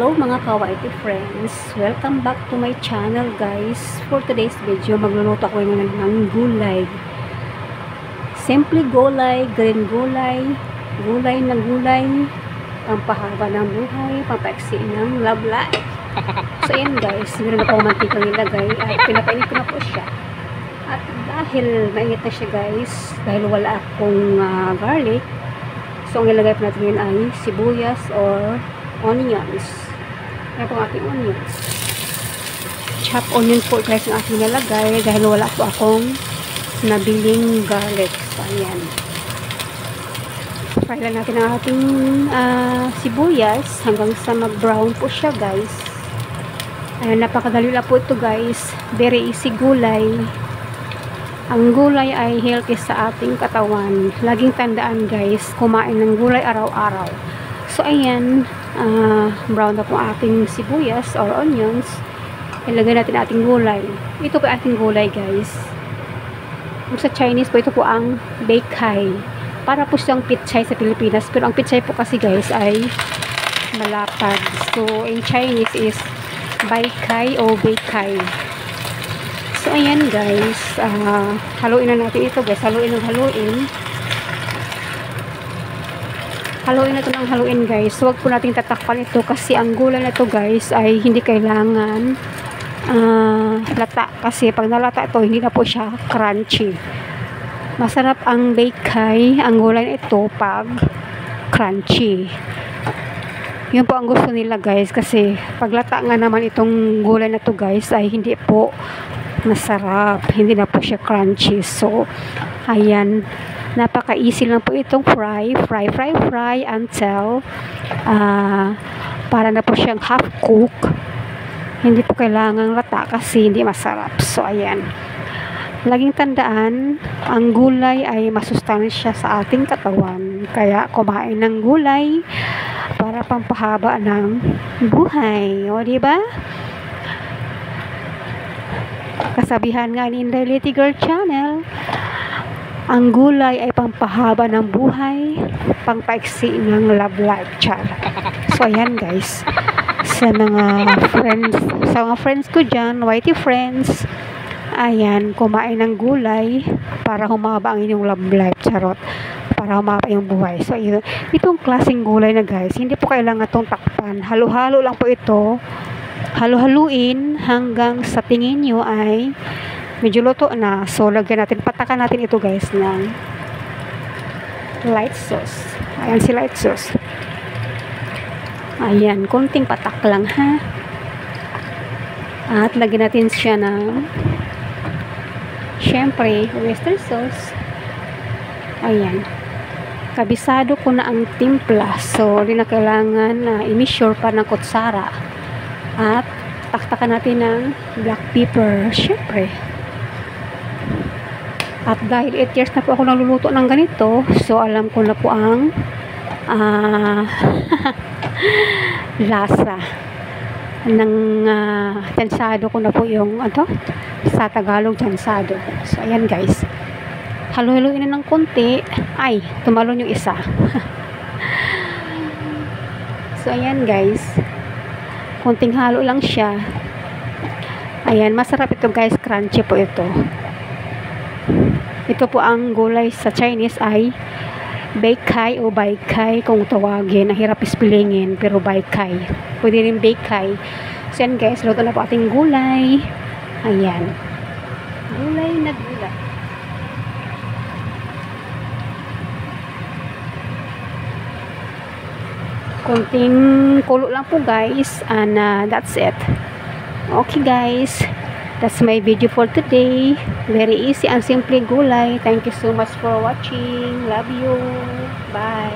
Hello mga kawaiti friends, welcome back to my channel guys. For today's video, magluluto ako ng gulay. Simple gulay, green gulay, gulay na gulay, pampahaba ng buhay, pampaiksi ng love life. So yan guys, meron na po mantika nilagay at pinapainit ko na po siya. At dahil mainit na siya guys, dahil wala akong garlic, so ang ilagay po natin ay sibuyas or onions. Yan po ang ating onions. Chop onion po guys ang aking nilagay dahil wala po akong nabiling garlic. So ayan. Fry lang natin ang ating sibuyas hanggang sa mag-brown po siya guys. Ayan, napakadali lang po ito guys. Very easy gulay. Ang gulay ay healthy sa ating katawan. Laging tandaan guys, kumain ng gulay araw-araw. So ayan, brown na po ating sibuyas or onions. Ilagay natin ating gulay. Ito po ating gulay guys. Sa Chinese po, ito po ang beicai. Para po siyang pichay sa Pilipinas. Pero ang pichay po kasi guys ay malapad. So in Chinese is beicai o beicai. So ayan guys, haluin na natin ito guys. Haluin ng haluin. Haluin na ito ng haluin guys. Huwag po natin tatakpan ito kasi ang gulay na ito guys ay hindi kailangan lata. Kasi pag nalata ito, hindi na po siya crunchy. Masarap ang beicai, ang gulay na ito pag crunchy. Yun po ang gusto nila guys. Kasi pag lata nga naman itong gulay na ito guys ay hindi po masarap. Hindi na po siya crunchy. So, ayan. Napaka-easy lang po itong fry until para na po siyang half cook. Hindi po kailangang lata kasi hindi masarap. So, ayan. Laging tandaan, ang gulay ay masustansya sa ating katawan. Kaya, kumain ng gulay para pampahaba ng buhay. O, diba? Kasabihan nga ni Lady Girl Channel, ang gulay ay pampahaba ng buhay, pangpaiksi ng love life. Char. So, ayan guys. Sa mga friends ko dyan, whitey friends, ayan, kumain ng gulay para humaba ang inyong love life. Charot. Para humaba yung buhay. So, itong klaseng gulay na guys, hindi po kailangan itong takpan. Halo-halo lang po ito. Halo-haluin hanggang sa tingin nyo ay medyo luto na. So, lagyan natin, patakan natin ito guys ng light sauce. Ayan si light sauce. Ayan, konting patak lang ha. At lagyan natin siya ng syempre, oyster sauce. Ayan. Kabisado ko na ang timpla. So, hindi na kailangan i-measure pa ng kutsara. At taktakan natin ng black pepper. Syempre. At dahil 8 years na po ako naluluto ng ganito, so alam ko na po ang lasa ng tansado ko na po yung sa Tagalog tansado. So ayan guys, halo-haloin na ng konti. Ay, tumalon yung isa. So ayan guys, konting halo lang siya. Ayan, masarap ito guys, crunchy po ito. Ito po ang gulay sa Chinese ay beicai o beicai kung tawagin. Ang hirap ispilingin, pero beicai. Pwede rin beicai. So yan guys, luto na po ating gulay. Ayan. Gulay na gulay. Konting kulo lang po guys. And that's it. Okay guys. That's my video for today. Very easy and simple gulay. Thank you so much for watching. Love you. Bye.